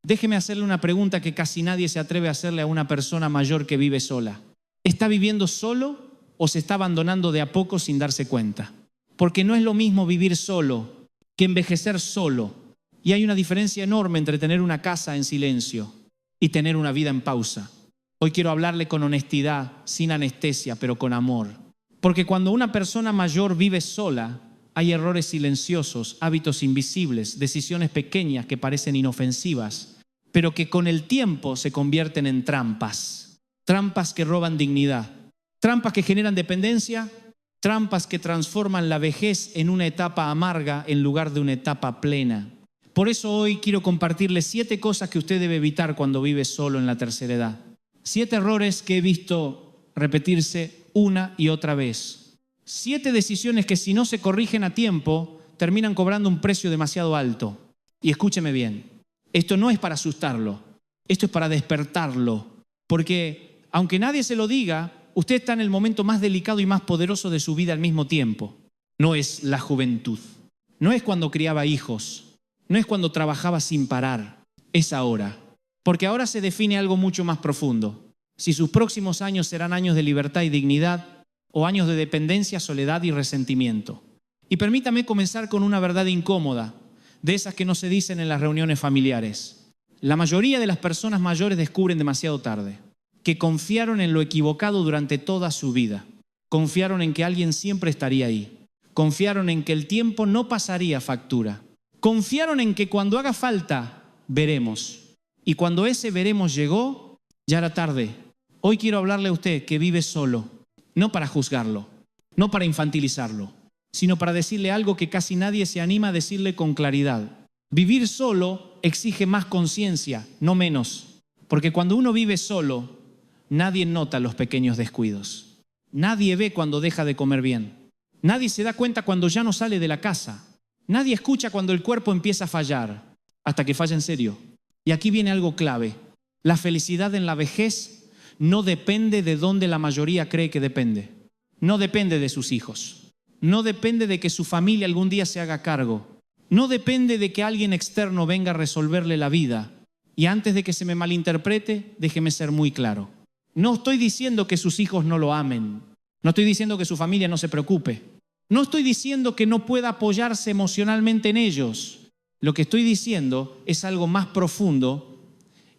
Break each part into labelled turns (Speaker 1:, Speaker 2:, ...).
Speaker 1: Déjeme hacerle una pregunta que casi nadie se atreve a hacerle a una persona mayor que vive sola. ¿Está viviendo solo o se está abandonando de a poco sin darse cuenta? Porque no es lo mismo vivir solo que envejecer solo. Y hay una diferencia enorme entre tener una casa en silencio y tener una vida en pausa. Hoy quiero hablarle con honestidad, sin anestesia, pero con amor. Porque cuando una persona mayor vive sola, hay errores silenciosos, hábitos invisibles, decisiones pequeñas que parecen inofensivas, pero que con el tiempo se convierten en trampas. Trampas que roban dignidad, trampas que generan dependencia, trampas que transforman la vejez en una etapa amarga en lugar de una etapa plena. Por eso hoy quiero compartirle 7 cosas que usted debe evitar cuando vive solo en la tercera edad. 7 errores que he visto repetirse una y otra vez. 7 decisiones que si no se corrigen a tiempo terminan cobrando un precio demasiado alto. Y escúcheme bien, esto no es para asustarlo, esto es para despertarlo. Porque aunque nadie se lo diga, usted está en el momento más delicado y más poderoso de su vida al mismo tiempo. No es la juventud, no es cuando criaba hijos, no es cuando trabajaba sin parar, es ahora. Porque ahora se define algo mucho más profundo. Si sus próximos años serán años de libertad y dignidad o años de dependencia, soledad y resentimiento. Y permítame comenzar con una verdad incómoda, de esas que no se dicen en las reuniones familiares. La mayoría de las personas mayores descubren demasiado tarde que confiaron en lo equivocado durante toda su vida. Confiaron en que alguien siempre estaría ahí. Confiaron en que el tiempo no pasaría factura. Confiaron en que cuando haga falta, veremos. Y cuando ese veremos llegó, ya era tarde. Hoy quiero hablarle a usted que vive solo, no para juzgarlo, no para infantilizarlo, sino para decirle algo que casi nadie se anima a decirle con claridad. Vivir solo exige más conciencia, no menos. Porque cuando uno vive solo, nadie nota los pequeños descuidos. Nadie ve cuando deja de comer bien. Nadie se da cuenta cuando ya no sale de la casa. Nadie escucha cuando el cuerpo empieza a fallar, hasta que falla en serio. Y aquí viene algo clave. La felicidad en la vejez no depende de donde la mayoría cree que depende. No depende de sus hijos. No depende de que su familia algún día se haga cargo. No depende de que alguien externo venga a resolverle la vida. Y antes de que se me malinterprete, déjeme ser muy claro. No estoy diciendo que sus hijos no lo amen. No estoy diciendo que su familia no se preocupe. No estoy diciendo que no pueda apoyarse emocionalmente en ellos. Lo que estoy diciendo es algo más profundo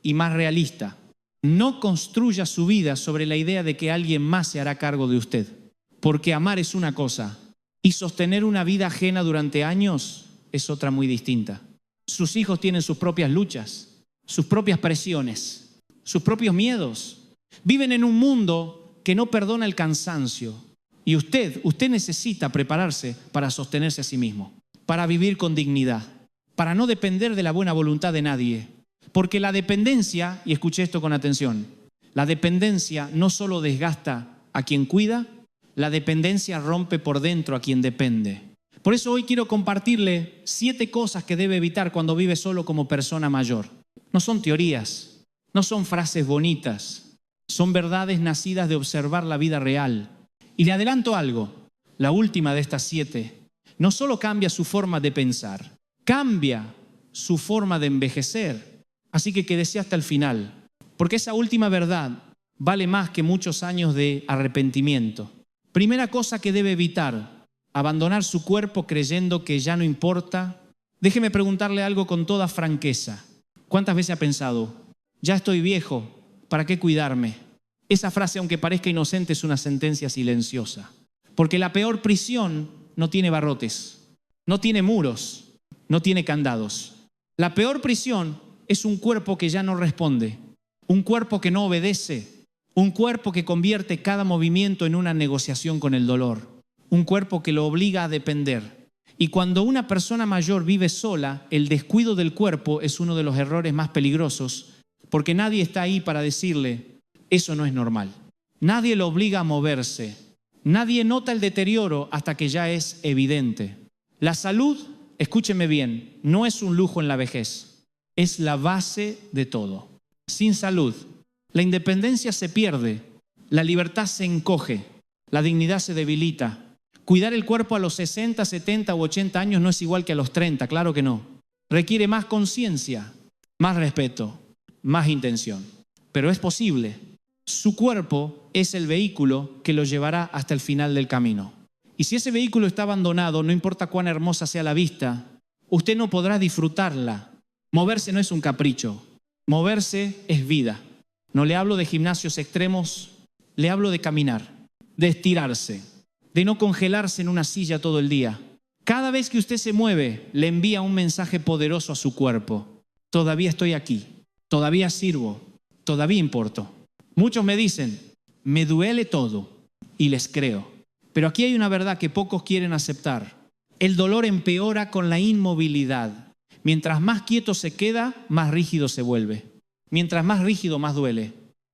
Speaker 1: y más realista. No construya su vida sobre la idea de que alguien más se hará cargo de usted. Porque amar es una cosa y sostener una vida ajena durante años es otra muy distinta. Sus hijos tienen sus propias luchas, sus propias presiones, sus propios miedos. Viven en un mundo que no perdona el cansancio. Y usted necesita prepararse para sostenerse a sí mismo, para vivir con dignidad, para no depender de la buena voluntad de nadie. Porque la dependencia, y escuche esto con atención, la dependencia no solo desgasta a quien cuida, la dependencia rompe por dentro a quien depende. Por eso hoy quiero compartirle 7 cosas que debe evitar cuando vive solo como persona mayor. No son teorías, no son frases bonitas, son verdades nacidas de observar la vida real. Y le adelanto algo, la última de estas 7, no solo cambia su forma de pensar, cambia su forma de envejecer. Así que quédese hasta el final, porque esa última verdad vale más que muchos años de arrepentimiento. Primera cosa que debe evitar, abandonar su cuerpo creyendo que ya no importa. Déjeme preguntarle algo con toda franqueza. ¿Cuántas veces ha pensado, ya estoy viejo, ¿para qué cuidarme? Esa frase, aunque parezca inocente, es una sentencia silenciosa. Porque la peor prisión no tiene barrotes, no tiene muros, no tiene candados. La peor prisión es un cuerpo que ya no responde, un cuerpo que no obedece, un cuerpo que convierte cada movimiento en una negociación con el dolor, un cuerpo que lo obliga a depender. Y cuando una persona mayor vive sola, el descuido del cuerpo es uno de los errores más peligrosos, porque nadie está ahí para decirle, eso no es normal. Nadie lo obliga a moverse. Nadie nota el deterioro hasta que ya es evidente. La salud, escúcheme bien, no es un lujo en la vejez. Es la base de todo. Sin salud, la independencia se pierde, la libertad se encoge, la dignidad se debilita. Cuidar el cuerpo a los 60, 70 u 80 años no es igual que a los 30, claro que no. Requiere más conciencia, más respeto, más intención. Pero es posible. Su cuerpo es el vehículo que lo llevará hasta el final del camino. Y si ese vehículo está abandonado, no importa cuán hermosa sea la vista, usted no podrá disfrutarla. Moverse no es un capricho. Moverse es vida. No le hablo de gimnasios extremos, le hablo de caminar, de estirarse, de no congelarse en una silla todo el día. Cada vez que usted se mueve, le envía un mensaje poderoso a su cuerpo. Todavía estoy aquí, todavía sirvo, todavía importo. Muchos me dicen, me duele todo, y les creo. Pero aquí hay una verdad que pocos quieren aceptar. El dolor empeora con la inmovilidad. Mientras más quieto se queda, más rígido se vuelve. Mientras más rígido, más duele.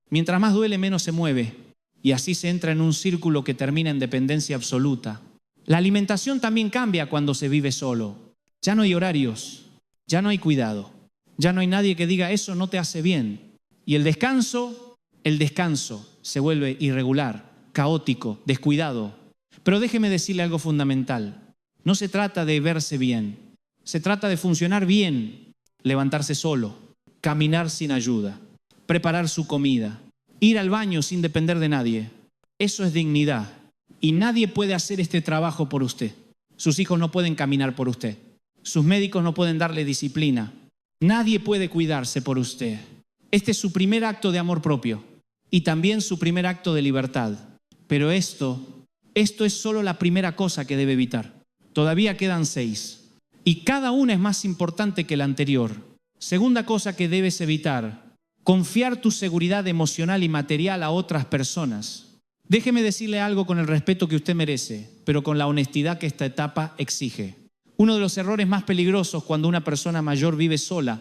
Speaker 1: Mientras más duele, menos se mueve. Y así se entra en un círculo que termina en dependencia absoluta. La alimentación también cambia cuando se vive solo. Ya no hay horarios, ya no hay cuidado, ya no hay nadie que diga eso no te hace bien. Y el descanso se vuelve irregular, caótico, descuidado. Pero déjeme decirle algo fundamental. No se trata de verse bien, se trata de funcionar bien, levantarse solo, caminar sin ayuda, preparar su comida, ir al baño sin depender de nadie. Eso es dignidad. Y nadie puede hacer este trabajo por usted. Sus hijos no pueden caminar por usted. Sus médicos no pueden darle disciplina. Nadie puede cuidarse por usted. Este es su primer acto de amor propio y también su primer acto de libertad. Pero esto es solo la primera cosa que debe evitar. Todavía quedan 6 y cada una es más importante que la anterior. Segunda cosa que debes evitar: confiar tu seguridad emocional y material a otras personas. Déjeme decirle algo con el respeto que usted merece, pero con la honestidad que esta etapa exige. Uno de los errores más peligrosos cuando una persona mayor vive sola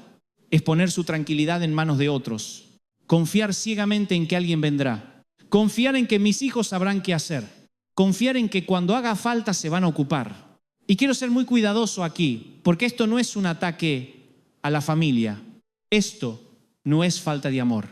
Speaker 1: es poner su tranquilidad en manos de otros. Confiar ciegamente en que alguien vendrá. Confiar en que mis hijos sabrán qué hacer. Confiar en que cuando haga falta se van a ocupar. Y quiero ser muy cuidadoso aquí, porque esto no es un ataque a la familia. Esto no es falta de amor.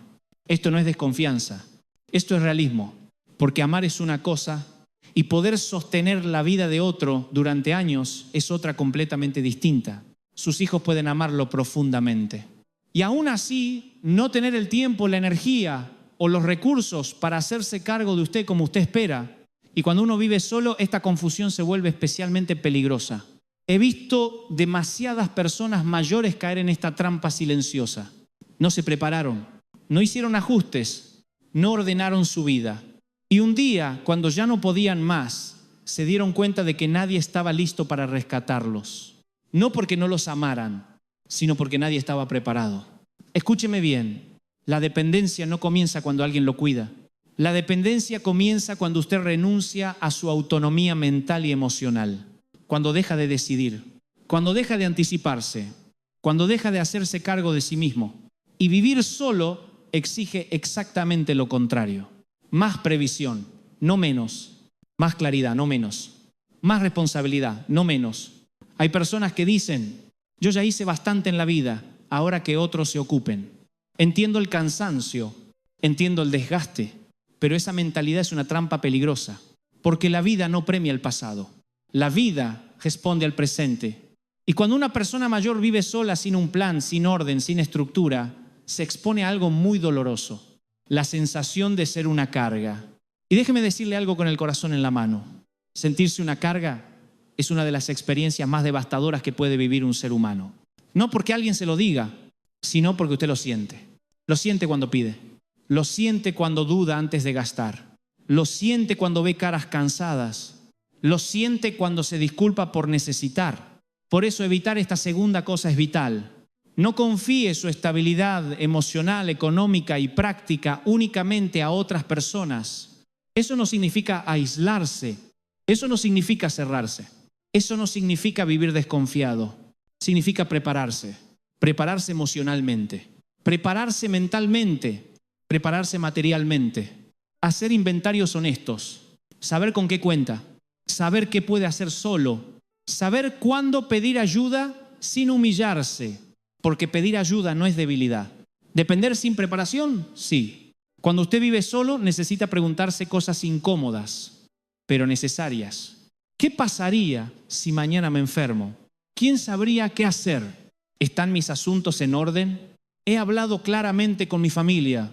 Speaker 1: Esto no es desconfianza. Esto es realismo. Porque amar es una cosa y poder sostener la vida de otro durante años es otra completamente distinta. Sus hijos pueden amarlo profundamente. Y aún así, no tener el tiempo, la energía o los recursos para hacerse cargo de usted como usted espera. Y cuando uno vive solo, esta confusión se vuelve especialmente peligrosa. He visto demasiadas personas mayores caer en esta trampa silenciosa. No se prepararon, no hicieron ajustes, no ordenaron su vida. Y un día, cuando ya no podían más, se dieron cuenta de que nadie estaba listo para rescatarlos. No porque no los amaran, sino porque nadie estaba preparado. Escúcheme bien, la dependencia no comienza cuando alguien lo cuida. La dependencia comienza cuando usted renuncia a su autonomía mental y emocional. Cuando deja de decidir, cuando deja de anticiparse, cuando deja de hacerse cargo de sí mismo. Y vivir solo exige exactamente lo contrario. Más previsión, no menos. Más claridad, no menos. Más responsabilidad, no menos. Hay personas que dicen, yo ya hice bastante en la vida, ahora que otros se ocupen. Entiendo el cansancio, entiendo el desgaste, pero esa mentalidad es una trampa peligrosa, porque la vida no premia el pasado. La vida responde al presente. Y cuando una persona mayor vive sola, sin un plan, sin orden, sin estructura, se expone a algo muy doloroso. La sensación de ser una carga. Y déjeme decirle algo con el corazón en la mano. Sentirse una carga es una de las experiencias más devastadoras que puede vivir un ser humano. No porque alguien se lo diga, sino porque usted lo siente. Lo siente cuando pide. Lo siente cuando duda antes de gastar. Lo siente cuando ve caras cansadas. Lo siente cuando se disculpa por necesitar. Por eso evitar esta segunda cosa es vital. No confíe su estabilidad emocional, económica y práctica únicamente a otras personas. Eso no significa aislarse. Eso no significa cerrarse. Eso no significa vivir desconfiado. Significa prepararse. Prepararse emocionalmente. Prepararse mentalmente. Prepararse materialmente. Hacer inventarios honestos. Saber con qué cuenta. Saber qué puede hacer solo. Saber cuándo pedir ayuda sin humillarse. Porque pedir ayuda no es debilidad. ¿Depender sin preparación? Sí. Cuando usted vive solo, necesita preguntarse cosas incómodas, pero necesarias. ¿Qué pasaría si mañana me enfermo? ¿Quién sabría qué hacer? ¿Están mis asuntos en orden? ¿He hablado claramente con mi familia?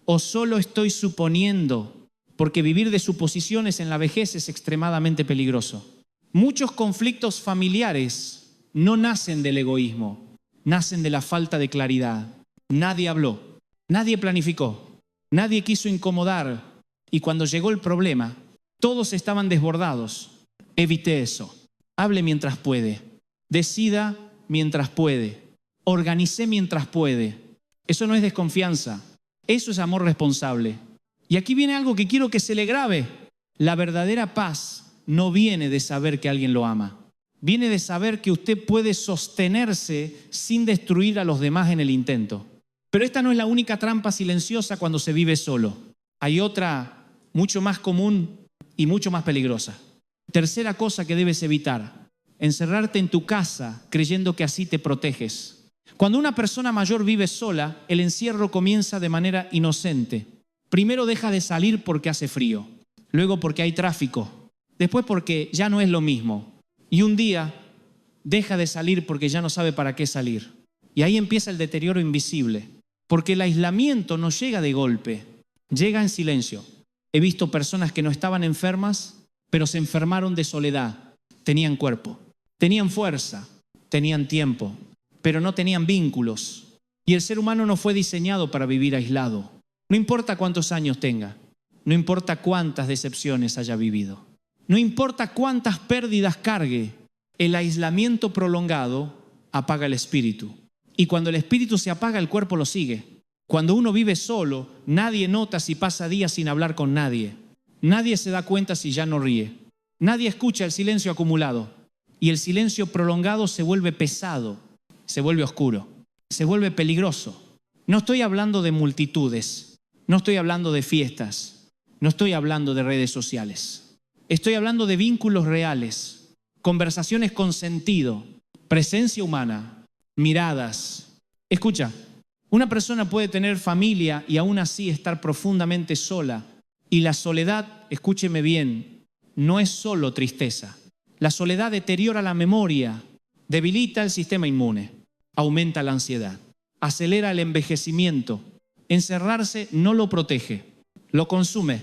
Speaker 1: ¿O solo estoy suponiendo? Porque vivir de suposiciones en la vejez es extremadamente peligroso. Muchos conflictos familiares no nacen del egoísmo, nacen de la falta de claridad. Nadie habló, nadie planificó, nadie quiso incomodar. Y cuando llegó el problema, todos estaban desbordados. Evite eso. Hable mientras puede. Decida mientras puede. Organice mientras puede. Eso no es desconfianza. Eso es amor responsable. Y aquí viene algo que quiero que se le grabe. La verdadera paz no viene de saber que alguien lo ama. Viene de saber que usted puede sostenerse sin destruir a los demás en el intento. Pero esta no es la única trampa silenciosa cuando se vive solo. Hay otra mucho más común y mucho más peligrosa. Tercera cosa que debes evitar: encerrarte en tu casa creyendo que así te proteges. Cuando una persona mayor vive sola, el encierro comienza de manera inocente. Primero deja de salir porque hace frío, luego porque hay tráfico, después porque ya no es lo mismo. Y un día deja de salir porque ya no sabe para qué salir. Y ahí empieza el deterioro invisible, porque el aislamiento no llega de golpe, llega en silencio. He visto personas que no estaban enfermas, pero se enfermaron de soledad. Tenían cuerpo, tenían fuerza, tenían tiempo, pero no tenían vínculos. Y el ser humano no fue diseñado para vivir aislado. No importa cuántos años tenga, no importa cuántas decepciones haya vivido, no importa cuántas pérdidas cargue, el aislamiento prolongado apaga el espíritu. Y cuando el espíritu se apaga, el cuerpo lo sigue. Cuando uno vive solo, nadie nota si pasa días sin hablar con nadie. Nadie se da cuenta si ya no ríe. Nadie escucha el silencio acumulado. Y el silencio prolongado se vuelve pesado, se vuelve oscuro, se vuelve peligroso. No estoy hablando de multitudes, no estoy hablando de fiestas, no estoy hablando de redes sociales. Estoy hablando de vínculos reales, conversaciones con sentido, presencia humana, miradas. Escucha, una persona puede tener familia y aún así estar profundamente sola. Y la soledad, escúcheme bien, no es solo tristeza. La soledad deteriora la memoria, debilita el sistema inmune, aumenta la ansiedad, acelera el envejecimiento. Encerrarse no lo protege, lo consume.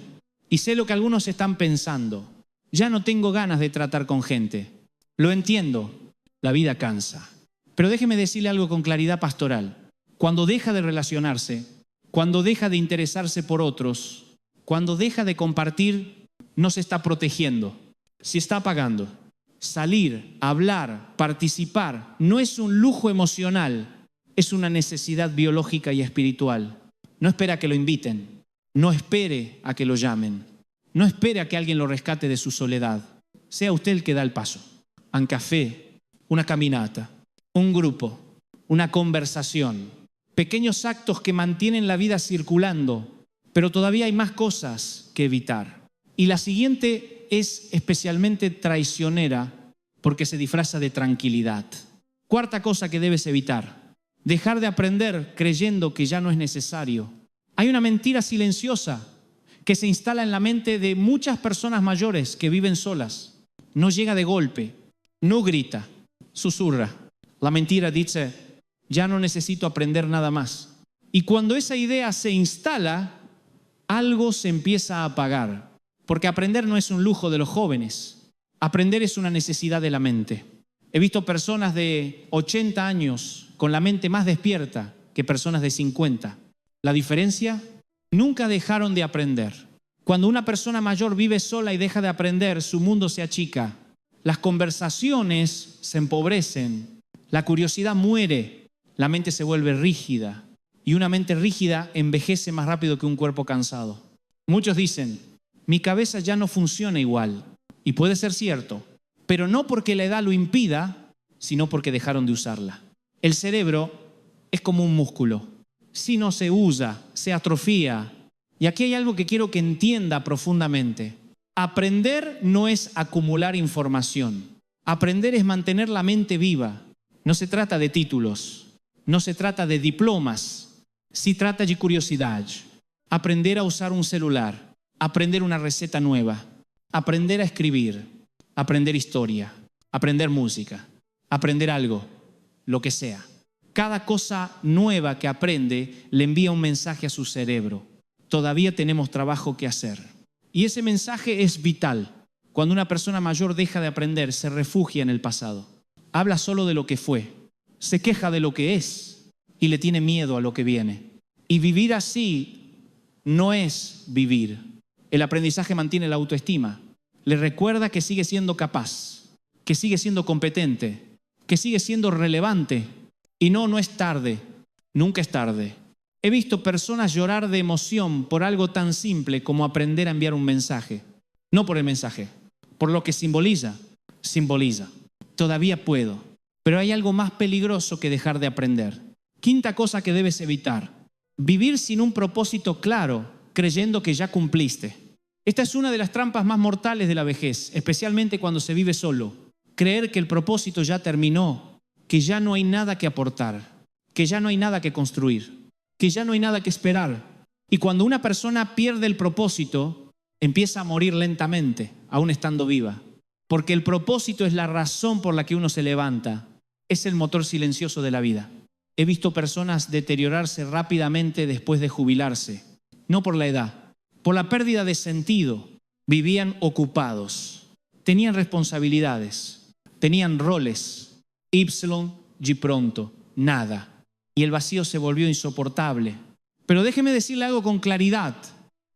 Speaker 1: Y sé lo que algunos están pensando. Ya no tengo ganas de tratar con gente. Lo entiendo, la vida cansa. Pero déjeme decirle algo con claridad pastoral. Cuando deja de relacionarse, cuando deja de interesarse por otros, cuando deja de compartir, no se está protegiendo, se está apagando. Salir, hablar, participar no es un lujo emocional, es una necesidad biológica y espiritual. No espera a que lo inviten, no espere a que lo llamen, no espere a que alguien lo rescate de su soledad. Sea usted el que da el paso. Un café, una caminata, un grupo, una conversación, pequeños actos que mantienen la vida circulando, pero todavía hay más cosas que evitar. Y la siguiente es especialmente traicionera porque se disfraza de tranquilidad. Cuarta cosa que debes evitar: dejar de aprender creyendo que ya no es necesario. Hay una mentira silenciosa que se instala en la mente de muchas personas mayores que viven solas. No llega de golpe, no grita, susurra. La mentira dice: ya no necesito aprender nada más. Y cuando esa idea se instala, algo se empieza a apagar. Porque aprender no es un lujo de los jóvenes. Aprender es una necesidad de la mente. He visto personas de 80 años con la mente más despierta que personas de 50. La diferencia: nunca dejaron de aprender. Cuando una persona mayor vive sola y deja de aprender, su mundo se achica. Las conversaciones se empobrecen. La curiosidad muere. La mente se vuelve rígida. Y una mente rígida envejece más rápido que un cuerpo cansado. Muchos dicen: mi cabeza ya no funciona igual. Y puede ser cierto, pero no porque la edad lo impida, sino porque dejaron de usarla. El cerebro es como un músculo. Si no se usa, se atrofía. Y aquí hay algo que quiero que entienda profundamente. Aprender no es acumular información. Aprender es mantener la mente viva. No se trata de títulos, no se trata de diplomas, se trata de curiosidad. Aprender a usar un celular, aprender una receta nueva, aprender a escribir, aprender historia, aprender música, aprender algo, lo que sea. Cada cosa nueva que aprende le envía un mensaje a su cerebro. Todavía tenemos trabajo que hacer. Y ese mensaje es vital. Cuando una persona mayor deja de aprender, se refugia en el pasado. Habla solo de lo que fue. Se queja de lo que es y le tiene miedo a lo que viene. Y vivir así no es vivir. El aprendizaje mantiene la autoestima. Le recuerda que sigue siendo capaz, que sigue siendo competente, que sigue siendo relevante. Y no es tarde. Nunca es tarde. He visto personas llorar de emoción por algo tan simple como aprender a enviar un mensaje. No por el mensaje, por lo que simboliza. Simboliza. Todavía puedo. Pero hay algo más peligroso que dejar de aprender. Quinta cosa que debes evitar. Vivir sin un propósito claro, creyendo que ya cumpliste. Esta es una de las trampas más mortales de la vejez, especialmente cuando se vive solo. Creer que el propósito ya terminó, que ya no hay nada que aportar, que ya no hay nada que construir, que ya no hay nada que esperar. Y cuando una persona pierde el propósito, empieza a morir lentamente, aún estando viva. Porque el propósito es la razón por la que uno se levanta. Es el motor silencioso de la vida. He visto personas deteriorarse rápidamente después de jubilarse. No por la edad, por la pérdida de sentido. Vivían ocupados, tenían responsabilidades, tenían roles. Ipsilon, y pronto, nada. Y el vacío se volvió insoportable. Pero déjeme decirle algo con claridad.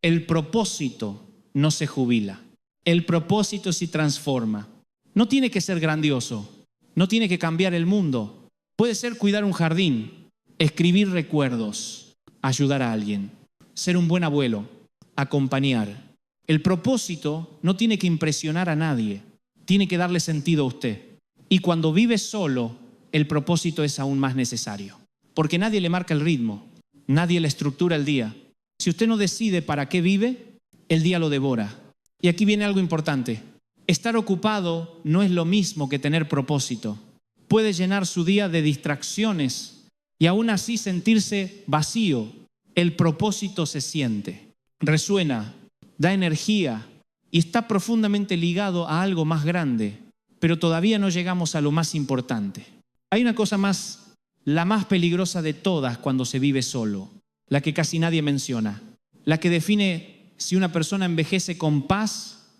Speaker 1: El propósito no se jubila. El propósito se transforma. No tiene que ser grandioso. No tiene que cambiar el mundo. Puede ser cuidar un jardín, escribir recuerdos, ayudar a alguien, ser un buen abuelo, acompañar. El propósito no tiene que impresionar a nadie. Tiene que darle sentido a usted. Y cuando vive solo, el propósito es aún más necesario. Porque nadie le marca el ritmo. Nadie le estructura el día. Si usted no decide para qué vive, el día lo devora. Y aquí viene algo importante. Estar ocupado no es lo mismo que tener propósito. Puede llenar su día de distracciones y aún así sentirse vacío. El propósito se siente, resuena, da energía y está profundamente ligado a algo más grande. Pero todavía no llegamos a lo más importante. Hay una cosa más, la más peligrosa de todas cuando se vive solo, la que casi nadie menciona, la que define si una persona envejece con paz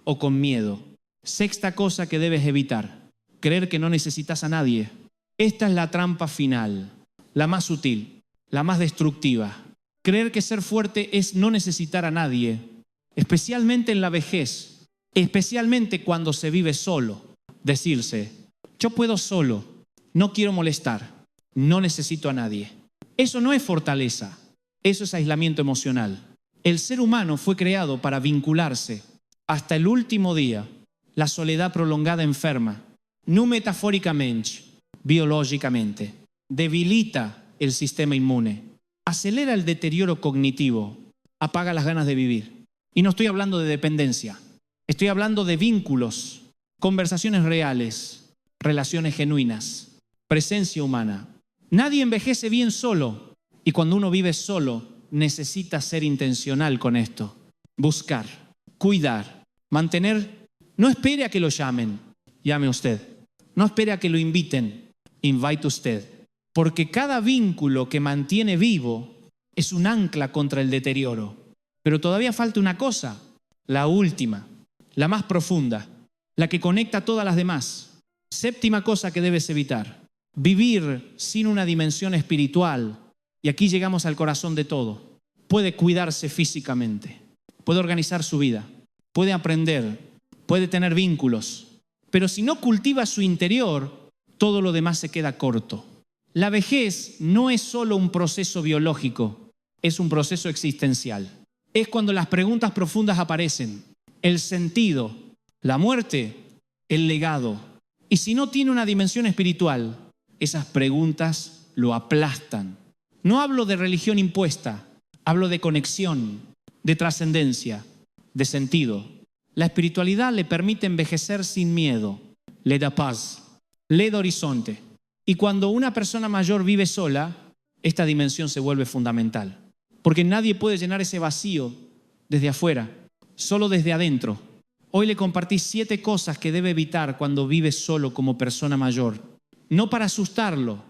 Speaker 1: o con miedo. Sexta cosa que debes evitar, creer que no necesitas a nadie. Esta es la trampa final, la más sutil, la más destructiva. Creer que ser fuerte es no necesitar a nadie, especialmente en la vejez, especialmente cuando se vive solo. Decirse, yo puedo solo, no quiero molestar, no necesito a nadie. Eso no es fortaleza, eso es aislamiento emocional. El ser humano fue creado para vincularse. Hasta el último día, la soledad prolongada enferma, no metafóricamente, biológicamente, debilita el sistema inmune, acelera el deterioro cognitivo, apaga las ganas de vivir. Y no estoy hablando de dependencia, estoy hablando de vínculos, conversaciones reales, relaciones genuinas, presencia humana. Nadie envejece bien solo y cuando uno vive solo necesita ser intencional con esto. Buscar, cuidar, mantener. No espere a que lo llamen, llame usted. No espere a que lo inviten, invite usted. Porque cada vínculo que mantiene vivo es un ancla contra el deterioro. Pero todavía falta una cosa, la última, la más profunda, la que conecta a todas las demás. Séptima cosa que debes evitar, vivir sin una dimensión espiritual. Y aquí llegamos al corazón de todo. Puede cuidarse físicamente, puede organizar su vida, puede aprender, puede tener vínculos. Pero si no cultiva su interior, todo lo demás se queda corto. La vejez no es solo un proceso biológico, es un proceso existencial. Es cuando las preguntas profundas aparecen, el sentido, la muerte, el legado. Y si no tiene una dimensión espiritual, esas preguntas lo aplastan. No hablo de religión impuesta, hablo de conexión, de trascendencia, de sentido. La espiritualidad le permite envejecer sin miedo, le da paz, le da horizonte. Y cuando una persona mayor vive sola, esta dimensión se vuelve fundamental. Porque nadie puede llenar ese vacío desde afuera, solo desde adentro. Hoy le compartí 7 cosas que debe evitar cuando vive solo como persona mayor. No para asustarlo,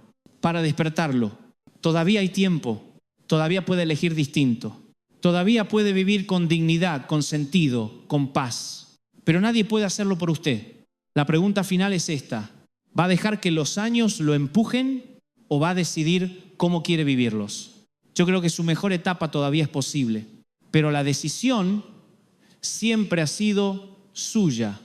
Speaker 1: para despertarlo. Todavía hay tiempo, todavía puede elegir distinto, todavía puede vivir con dignidad, con sentido, con paz. Pero nadie puede hacerlo por usted. La pregunta final es esta: ¿va a dejar que los años lo empujen o va a decidir cómo quiere vivirlos? Yo creo que su mejor etapa todavía es posible, pero la decisión siempre ha sido suya.